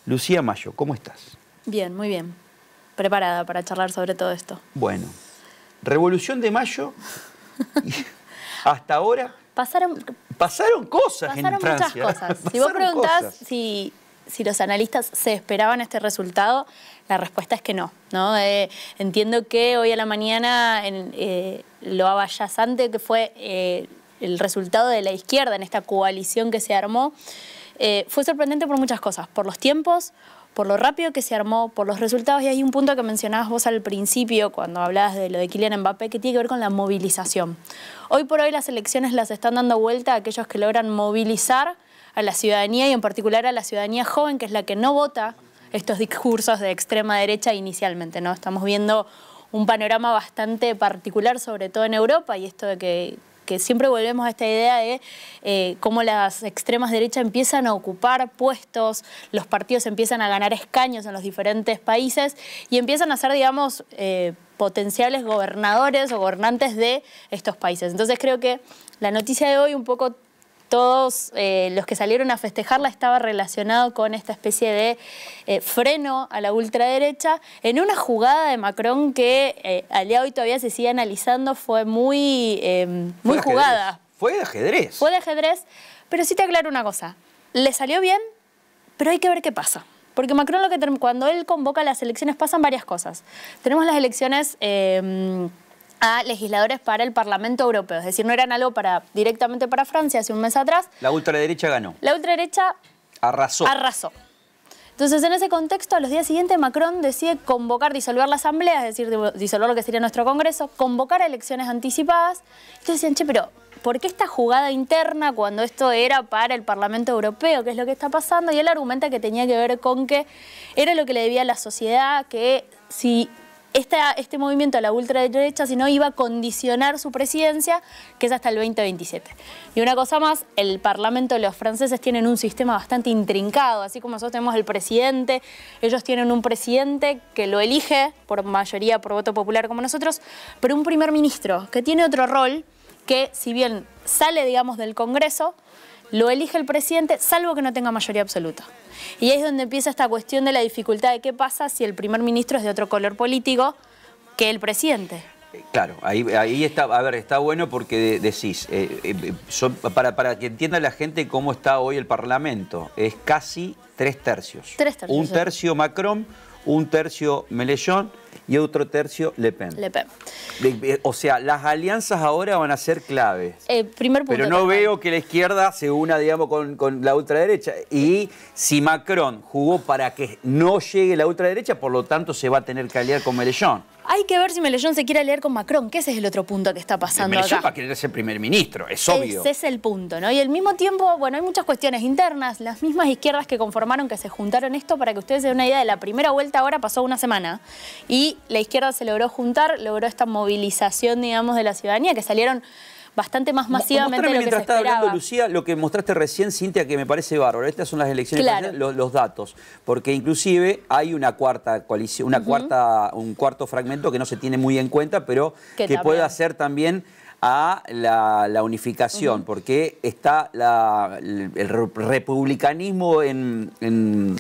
Lucía Mayo, ¿cómo estás? Bien, muy bien. Preparada para charlar sobre todo esto. Bueno, Revolución de Mayo, y hasta ahora pasaron cosas en Francia. Muchas cosas. Si vos preguntás si los analistas se esperaban este resultado, la respuesta es que no. Entiendo que hoy a la mañana lo avallazante que fue el resultado de la izquierda en esta coalición que se armó fue sorprendente por muchas cosas, por los tiempos, por lo rápido que se armó, por los resultados. Y hay un punto que mencionabas vos al principio cuando hablabas de lo de Kylian Mbappé, que tiene que ver con la movilización. Hoy por hoy las elecciones las están dando vuelta a aquellos que logran movilizar a la ciudadanía y en particular a la ciudadanía joven, que es la que no vota estos discursos de extrema derecha inicialmente, ¿no? Estamos viendo un panorama bastante particular, sobre todo en Europa, y esto de que siempre volvemos a esta idea de cómo las extremas derechas empiezan a ocupar puestos, los partidos empiezan a ganar escaños en los diferentes países y empiezan a ser, digamos, potenciales gobernadores o gobernantes de estos países. Entonces creo que la noticia de hoy, un poco todos los que salieron a festejarla, estaba relacionado con esta especie de freno a la ultraderecha en una jugada de Macron que al día de hoy todavía se sigue analizando. Fue muy jugada. Fue de ajedrez. Fue de ajedrez, pero sí te aclaro una cosa. Le salió bien, pero hay que ver qué pasa. Porque Macron, cuando él convoca las elecciones, pasan varias cosas. Tenemos las elecciones a legisladores para el Parlamento Europeo. Es decir, no eran algo directamente para Francia hace un mes atrás. La ultraderecha ganó. La ultraderecha arrasó. Entonces, en ese contexto, a los días siguientes, Macron decide disolver la asamblea, es decir, disolver lo que sería nuestro Congreso, convocar a elecciones anticipadas. Entonces decían, che, pero ¿por qué esta jugada interna cuando esto era para el Parlamento Europeo? ¿Qué es lo que está pasando? Y él argumenta que tenía que ver con que era lo que le debía a la sociedad, que si este movimiento a la ultraderecha, si no, iba a condicionar su presidencia, que es hasta el 2027. Y una cosa más, el Parlamento, los franceses tienen un sistema bastante intrincado, así como nosotros tenemos el presidente, ellos tienen un presidente que lo elige por mayoría, por voto popular como nosotros, pero un primer ministro que tiene otro rol, que si bien sale, digamos, del Congreso, lo elige el presidente, salvo que no tenga mayoría absoluta. Y ahí es donde empieza esta cuestión de la dificultad de qué pasa si el primer ministro es de otro color político que el presidente. Claro, ahí está, a ver, está bueno porque decís, para que entienda la gente cómo está hoy el Parlamento, es casi 3/3. Un tercio Macron, un tercio Mélenchon y otro tercio Le Pen. O sea, las alianzas ahora van a ser claves. Primer punto. Pero no veo que la izquierda se una, digamos, con la ultraderecha. Y si Macron jugó para que no llegue la ultraderecha, por lo tanto se va a tener que aliar con Mélenchon. Hay que ver si Mélenchon se quiere aliar con Macron, que ese es el otro punto que está pasando Mélenchon acá. va a querer ser primer ministro, es obvio. Ese es el punto, ¿no? Y al mismo tiempo, bueno, hay muchas cuestiones internas, las mismas izquierdas que conformaron, que se juntaron esto, para que ustedes se den una idea, de la primera vuelta ahora pasó una semana, y la izquierda se logró juntar, logró esta movilización, digamos, de la ciudadanía, que salieron bastante más masivamente de lo que se esperaba. Mientras estaba hablando, Lucía, lo que mostraste recién, Cintia, que me parece bárbaro. Estas son las elecciones, claro, los datos. Porque inclusive hay una cuarta coalición, un cuarto fragmento que no se tiene muy en cuenta, pero que puede hacer también a la unificación, porque está el republicanismo en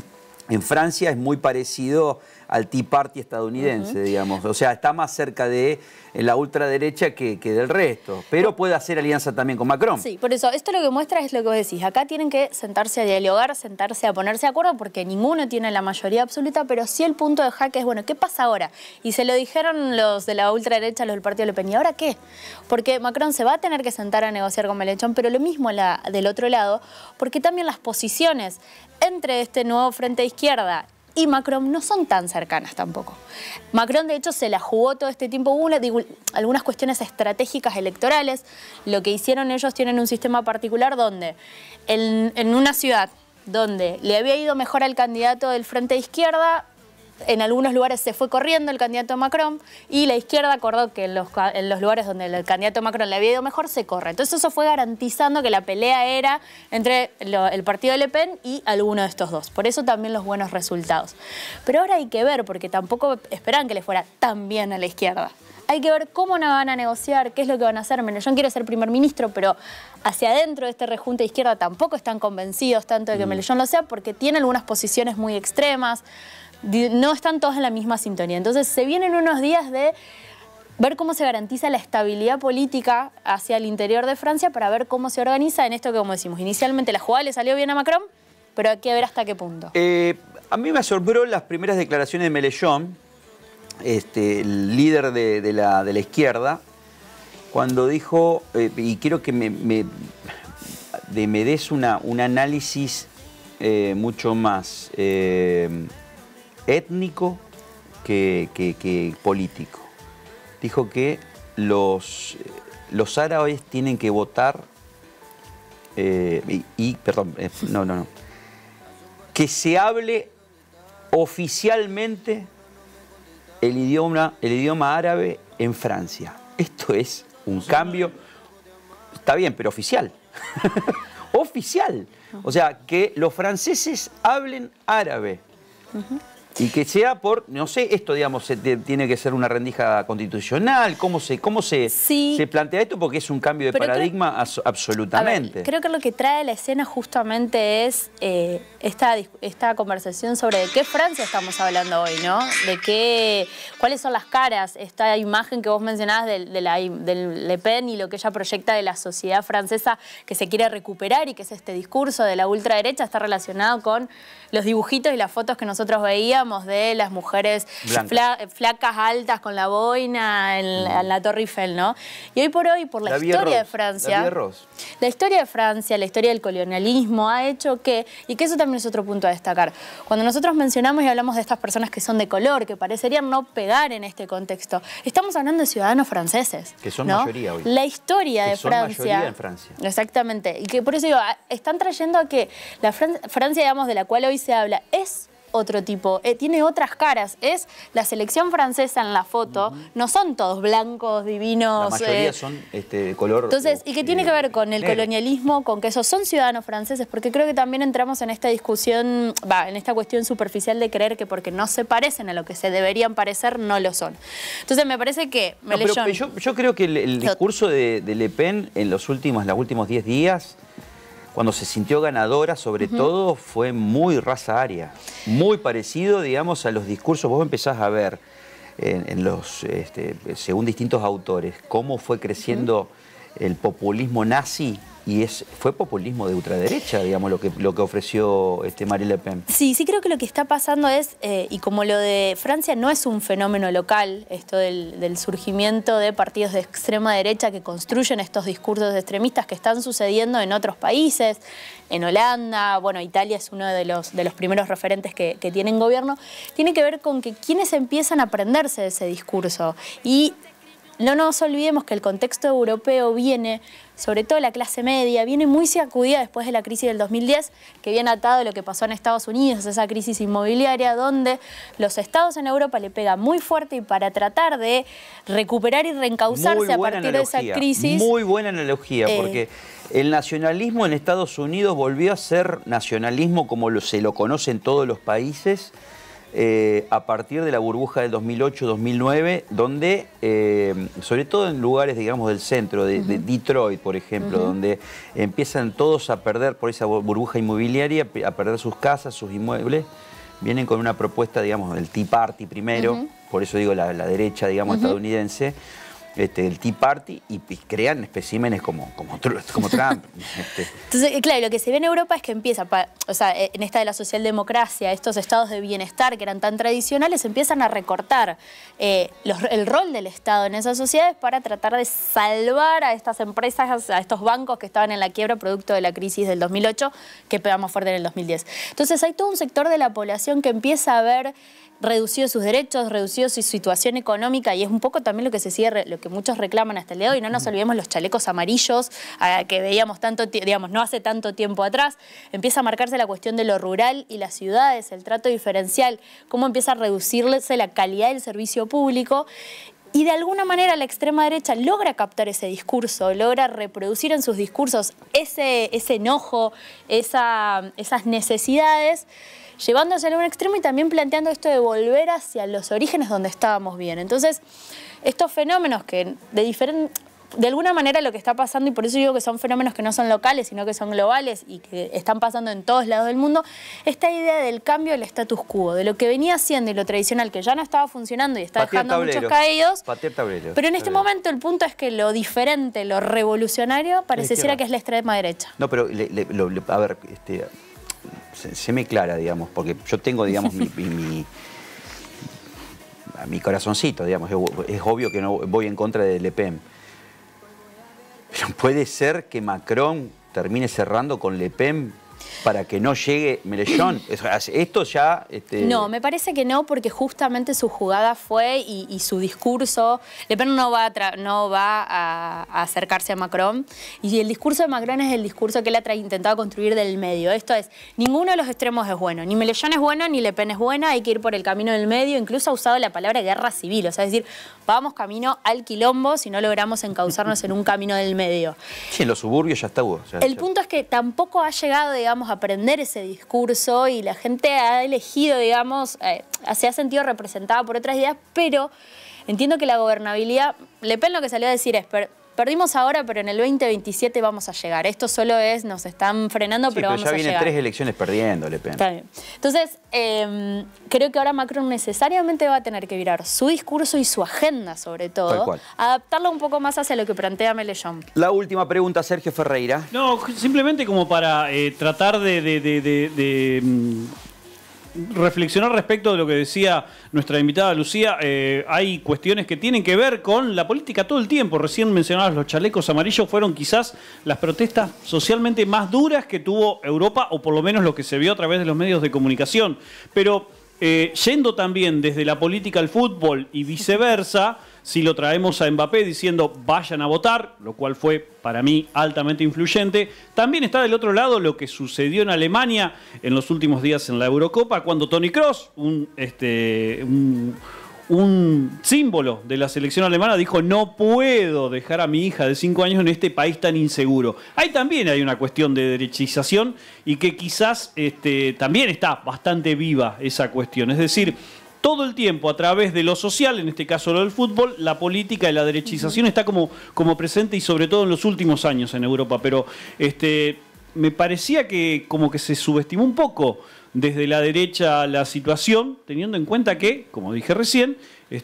Francia es muy parecido al Tea Party estadounidense, digamos. O sea, está más cerca de la ultraderecha que del resto. Pero puede hacer alianza también con Macron. Sí, por eso, esto lo que muestra es lo que vos decís. Acá tienen que sentarse a dialogar, sentarse a ponerse de acuerdo, porque ninguno tiene la mayoría absoluta, pero sí el punto de jaque es, bueno, ¿qué pasa ahora? Y se lo dijeron los de la ultraderecha, los del partido Le Pen. ¿Y ahora qué? Porque Macron se va a tener que sentar a negociar con Mélenchon, pero lo mismo del otro lado, porque también las posiciones entre este nuevo frente de izquierda y Macron no son tan cercanas tampoco. Macron, de hecho, se la jugó todo este tiempo. Hubo algunas cuestiones estratégicas electorales. Lo que hicieron ellos, tienen un sistema particular donde en una ciudad donde le había ido mejor al candidato del frente de izquierda, en algunos lugares se fue corriendo el candidato Macron y la izquierda acordó que en los lugares donde el candidato Macron le había ido mejor se corre. Entonces eso fue garantizando que la pelea era entre el partido de Le Pen y alguno de estos dos. Por eso también los buenos resultados. Pero ahora hay que ver, porque tampoco esperaban que le fuera tan bien a la izquierda. hay que ver cómo van a negociar, qué es lo que van a hacer. Melellón quiere ser primer ministro, pero hacia adentro de este rejunte de izquierda tampoco están convencidos tanto de que Melellón lo sea, porque tiene algunas posiciones muy extremas, no están todos en la misma sintonía. Entonces se vienen unos días de ver cómo se garantiza la estabilidad política hacia el interior de Francia para ver cómo se organiza en esto que, como decimos, inicialmente la jugada le salió bien a Macron, pero hay que ver hasta qué punto. A mí me asombró las primeras declaraciones de Melellón, el líder de la izquierda, cuando dijo, y quiero que me des un análisis mucho más étnico que político. Dijo que los árabes tienen que votar, que se hable oficialmente el idioma árabe en Francia. Esto es un cambio, está bien, pero oficial. Oficial. O sea, que los franceses hablen árabe. Y que sea por, no sé, esto, digamos, tiene que ser una rendija constitucional. ¿Cómo se plantea esto? Porque es un cambio de paradigma absolutamente. Creo que lo que trae la escena justamente es esta conversación sobre de qué Francia estamos hablando hoy, ¿no? De cuáles son las caras, esta imagen que vos mencionabas del Le Pen y lo que ella proyecta de la sociedad francesa que se quiere recuperar y que es este discurso de la ultraderecha, está relacionado con los dibujitos y las fotos que nosotros veíamos de las mujeres flacas, altas, con la boina en la Torre Eiffel, ¿no? Y hoy por hoy, por la historia de Francia, la historia de Francia, la historia del colonialismo ha hecho que, y que eso también es otro punto a destacar, cuando nosotros mencionamos y hablamos de estas personas que son de color, que parecerían no pegar en este contexto, estamos hablando de ciudadanos franceses. Que son ¿no? mayoría hoy. La historia que de son Francia. Mayoría en Francia. Exactamente. Y que por eso digo, están trayendo a que la Francia, digamos, de la cual hoy se habla, es otro tipo, tiene otras caras. Es la selección francesa en la foto, no son todos blancos, divinos. La mayoría son de color. Entonces, y que tiene que ver con el colonialismo, con que esos son ciudadanos franceses, porque creo que también entramos en esta discusión, en esta cuestión superficial de creer que porque no se parecen a lo que se deberían parecer, no lo son. Entonces, me parece que Melellón... Yo creo que el discurso de Le Pen en los últimos 10 días, cuando se sintió ganadora, sobre todo, fue muy raza aria. Muy parecido, digamos, a los discursos. Vos empezás a ver, según distintos autores, cómo fue creciendo el populismo nazi. Y fue populismo de ultraderecha, digamos, lo que ofreció Marine Le Pen. Sí, creo que lo que está pasando es, y como lo de Francia no es un fenómeno local, esto del surgimiento de partidos de extrema derecha que construyen estos discursos extremistas que están sucediendo en otros países, en Holanda, bueno, Italia es uno de los primeros referentes que tienen gobierno, tiene que ver con que quienes empiezan a aprenderse de ese discurso. Y no nos olvidemos que el contexto europeo viene, sobre todo la clase media, viene muy sacudida después de la crisis del 2010, que viene atado a lo que pasó en Estados Unidos, esa crisis inmobiliaria, donde los estados en Europa le pegan muy fuerte y para tratar de recuperar y reencauzarse a partir de esa crisis... Muy buena analogía, porque el nacionalismo en Estados Unidos volvió a ser nacionalismo como se lo conoce en todos los países, a partir de la burbuja del 2008-2009, donde, sobre todo en lugares, digamos, del centro, de Detroit, por ejemplo, donde empiezan todos a perder por esa burbuja inmobiliaria, a perder sus casas, sus inmuebles, vienen con una propuesta, digamos, del Tea Party primero, por eso digo la derecha, digamos, estadounidense, el Tea Party, y crean especímenes como Trump. Entonces, claro, lo que se ve en Europa es que empieza, en esta de la socialdemocracia, estos estados de bienestar que eran tan tradicionales, empiezan a recortar el rol del Estado en esas sociedades para tratar de salvar a estas empresas, a estos bancos que estaban en la quiebra producto de la crisis del 2008, que pegamos fuerte en el 2010. Entonces, hay todo un sector de la población que empieza a ver reducido sus derechos, reducido su situación económica, y es un poco también lo que se sigue, lo que muchos reclaman hasta el día de hoy. No nos olvidemos los chalecos amarillos que veíamos no hace tanto tiempo atrás. Empieza a marcarse la cuestión de lo rural y las ciudades, el trato diferencial, cómo empieza a reducirse la calidad del servicio público. Y de alguna manera la extrema derecha logra captar ese discurso, logra reproducir en sus discursos ese enojo, esas necesidades. llevándose a un extremo y también planteando esto de volver hacia los orígenes donde estábamos bien. Entonces, estos fenómenos que de alguna manera lo que está pasando, y por eso digo que son fenómenos que no son locales, sino que son globales y que están pasando en todos lados del mundo, esta idea del cambio del status quo, de lo que venía siendo y lo tradicional, que ya no estaba funcionando y está dejando a muchos caídos. Pero en este momento el punto es que lo diferente, lo revolucionario, pareciera que es la extrema derecha. No, pero a ver, se me clara, digamos, porque yo tengo, digamos, mi corazoncito, digamos, es obvio que no voy en contra de Le Pen. Pero puede ser que Macron termine cerrando con Le Pen para que no llegue Mélenchon. Esto ya... No, me parece que no, porque justamente su jugada fue y su discurso... Le Pen no va a acercarse a Macron, y el discurso de Macron es el discurso que él ha intentado construir del medio. Esto es, ninguno de los extremos es bueno. Ni Mélenchon es bueno, ni Le Pen es buena, hay que ir por el camino del medio. Incluso ha usado la palabra guerra civil, o sea, es decir, vamos camino al quilombo si no logramos encauzarnos en un camino del medio. Sí, en los suburbios ya está. El punto es que tampoco ha llegado, digamos, a aprender ese discurso, y la gente ha elegido, digamos, se ha sentido representada por otras ideas, pero entiendo que la gobernabilidad, Le Pen lo que salió a decir es, perdimos ahora, pero en el 2027 vamos a llegar. Esto solo es, nos están frenando, pero vamos a llegar. Ya vienen 3 elecciones perdiendo, Le Pen. Está bien. Entonces, creo que ahora Macron necesariamente va a tener que virar su discurso y su agenda, sobre todo, adaptarlo un poco más hacia lo que plantea Mélenchon. La última pregunta, Sergio Ferreira. No, simplemente como para tratar reflexionar respecto de lo que decía nuestra invitada Lucía. Hay cuestiones que tienen que ver con la política todo el tiempo. Recién mencionabas los chalecos amarillos, fueron quizás las protestas socialmente más duras que tuvo Europa, o por lo menos lo que se vio a través de los medios de comunicación. Pero yendo también desde la política al fútbol y viceversa, si lo traemos a Mbappé diciendo vayan a votar, lo cual fue para mí altamente influyente, también está del otro lado lo que sucedió en Alemania en los últimos días en la Eurocopa, cuando Toni Kroos, un símbolo de la selección alemana, dijo: no puedo dejar a mi hija de 5 años en este país tan inseguro. Ahí también hay una cuestión de derechización, y que quizás también está bastante viva esa cuestión. Es decir, todo el tiempo a través de lo social, en este caso lo del fútbol, la política y la derechización está como presente, y sobre todo en los últimos años en Europa. Pero me parecía que como que se subestimó un poco desde la derecha la situación, teniendo en cuenta que, como dije recién,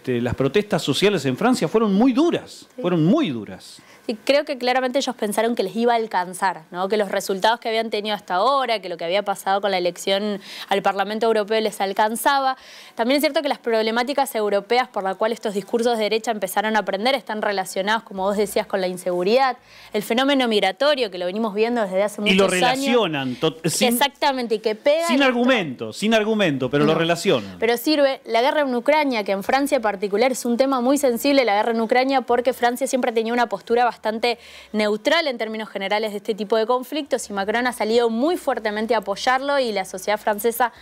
las protestas sociales en Francia fueron muy duras, fueron muy duras. Sí, creo que claramente ellos pensaron que les iba a alcanzar, ¿no? Que los resultados que habían tenido hasta ahora, que lo que había pasado con la elección al Parlamento Europeo les alcanzaba. También es cierto que las problemáticas europeas por las cuales estos discursos de derecha empezaron a aprender están relacionados, como vos decías, con la inseguridad, el fenómeno migratorio, que lo venimos viendo desde hace muchos años. Y lo relacionan. Exactamente, y que pega... Sin argumento, pero lo relacionan. Pero sirve. La guerra en Ucrania, que en Francia en particular es un tema muy sensible, la guerra en Ucrania, porque Francia siempre tenía una postura bastante neutral en términos generales de este tipo de conflictos, y Macron ha salido muy fuertemente a apoyarlo, y la sociedad francesa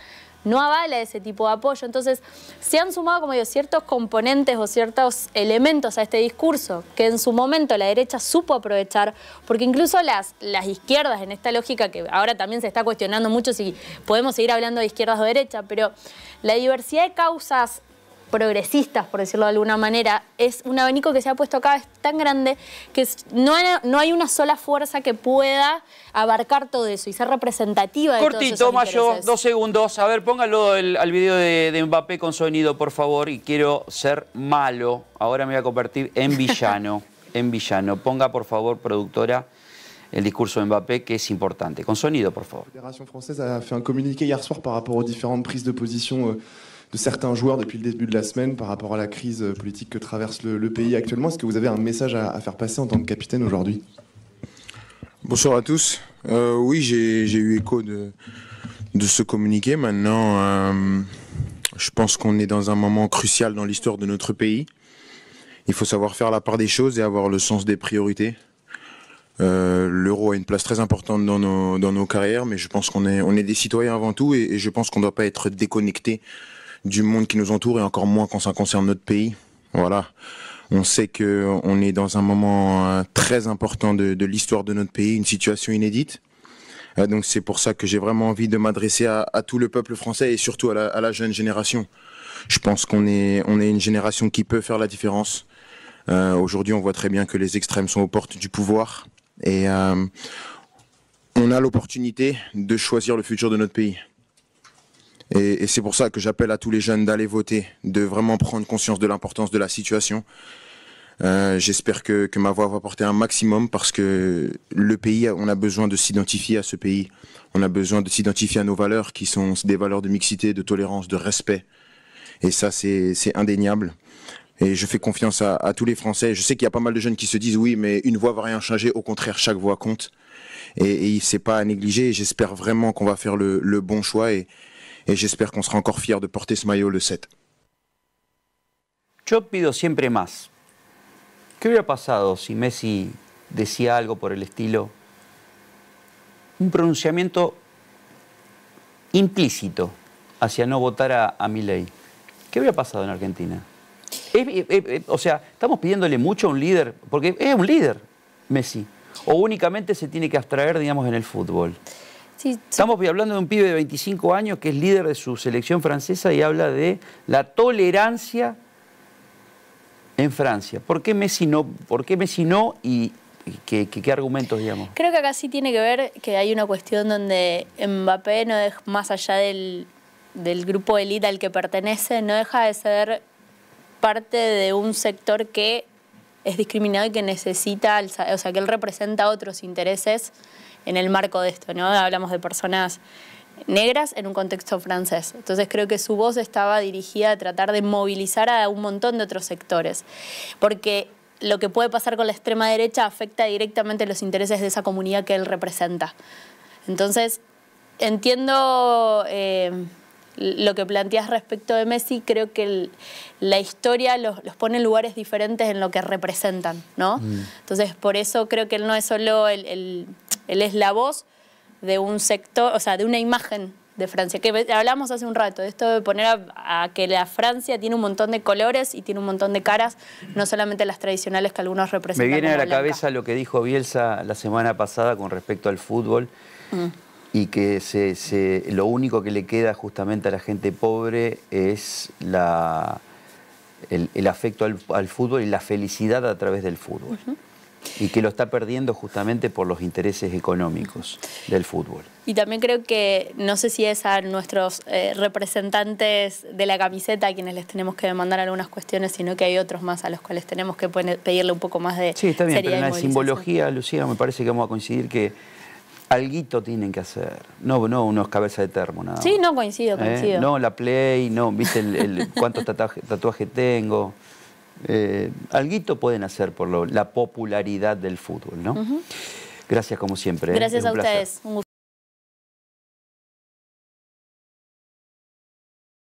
no avala ese tipo de apoyo. Entonces, se han sumado, como digo, ciertos componentes o ciertos elementos a este discurso que en su momento la derecha supo aprovechar, porque incluso las izquierdas, en esta lógica que ahora también se está cuestionando mucho si podemos seguir hablando de izquierdas o derecha, pero la diversidad de causas progresistas, por decirlo de alguna manera, es un abanico que se ha puesto cada vez tan grande que no hay una sola fuerza que pueda abarcar todo eso y ser representativa de todos esos intereses. Cortito, Mayo, 2 segundos. A ver, póngalo al video de Mbappé con sonido, por favor, y quiero ser malo. Ahora me voy a convertir en villano. Ponga, por favor, productora, el discurso de Mbappé, que es importante. Con sonido, por favor. La Fédération française a fait un communiqué hier soir par rapport aux différentes prises de position de certains joueurs depuis le début de la semaine par rapport à la crise politique que traverse le pays actuellement. Est-ce que vous avez un message à faire passer en tant que capitaine aujourd'hui? Bonsoir à tous. Oui, j'ai eu écho de ce communiqué. Maintenant, je pense qu'on est dans un moment crucial dans l'histoire de notre pays. Il faut savoir faire la part des choses et avoir le sens des priorités. L'euro a une place très importante dans nos carrières, mais je pense qu'on est des citoyens avant tout, et je pense qu'on ne doit pas être déconnecté du monde qui nous entoure, et encore moins quand ça concerne notre pays. Voilà. On sait qu'on est dans un moment très important de l'histoire de notre pays, une situation inédite. Donc c'est pour ça que j'ai vraiment envie de m'adresser à tout le peuple français et surtout à la jeune génération. Je pense qu'on est une génération qui peut faire la différence. Aujourd'hui, on voit très bien que les extrêmes sont aux portes du pouvoir et on a l'opportunité de choisir le futur de notre pays. Et c'est pour ça que j'appelle à tous les jeunes d'aller voter, de vraiment prendre conscience de l'importance de la situation. J'espère que ma voix va porter un maximum parce que le pays, on a besoin de s'identifier à ce pays. On a besoin de s'identifier à nos valeurs qui sont des valeurs de mixité, de tolérance, de respect. Et ça, c'est indéniable. Et je fais confiance à tous les Français. Je sais qu'il y a pas mal de jeunes qui se disent oui, mais une voix va rien changer. Au contraire, chaque voix compte. Et c'est pas à négliger. J'espère vraiment qu'on va faire le bon choix et j'espère qu'on sera encore fiers de porter ce maillot le 7. Yo pido siempre más. ¿Qué hubiera pasado si Messi decía algo por el estilo? Un pronunciamiento implícito hacia no votar a Milei. ¿Qué hubiera pasado en Argentina? O sea, ¿estamos pidiéndole mucho a un líder? Porque es un líder, Messi. ¿O únicamente se tiene que abstraer, digamos, en el fútbol? Sí. Estamos hablando de un pibe de 25 años que es líder de su selección francesa y habla de la tolerancia en Francia. ¿Por qué Messi no? Y ¿qué argumentos, digamos? Creo que acá sí tiene que ver que hay una cuestión donde Mbappé no es más allá del grupo élite al que pertenece, no deja de ser parte de un sector que es discriminado y que necesita, o sea, que él representa otros intereses en el marco de esto, ¿no? Hablamos de personas negras en un contexto francés. Entonces creo que su voz estaba dirigida a tratar de movilizar a un montón de otros sectores. Porque lo que puede pasar con la extrema derecha afecta directamente los intereses de esa comunidad que él representa. Entonces, entiendo lo que planteas respecto de Messi. Creo que la historia los pone en lugares diferentes en lo que representan, ¿no? Entonces, por eso creo que él no es solo él es la voz de un sector, o sea, de una imagen de Francia, que hablamos hace un rato, de esto de poner a que la Francia tiene un montón de colores y tiene un montón de caras, no solamente las tradicionales que algunos representan. Me viene a la blanca. cabeza lo que dijo Bielsa la semana pasada con respecto al fútbol y que lo único que le queda justamente a la gente pobre es el afecto al fútbol y la felicidad a través del fútbol. Y que lo está perdiendo justamente por los intereses económicos del fútbol. Y también creo que, no sé si es a nuestros representantes de la camiseta a quienes les tenemos que demandar algunas cuestiones, sino que hay otros más a los cuales tenemos que pedirle un poco más de Sí, está bien, pero en la movilización. simbología, Lucía, me parece que vamos a coincidir que alguito tienen que hacer, no unos cabezas de termo, nada. Sí, no, coincido. No la Play, no, viste cuántos tatuajes tengo. Alguito pueden hacer por la popularidad del fútbol, ¿no? Gracias como siempre. Gracias a un placer. ustedes. Un gusto.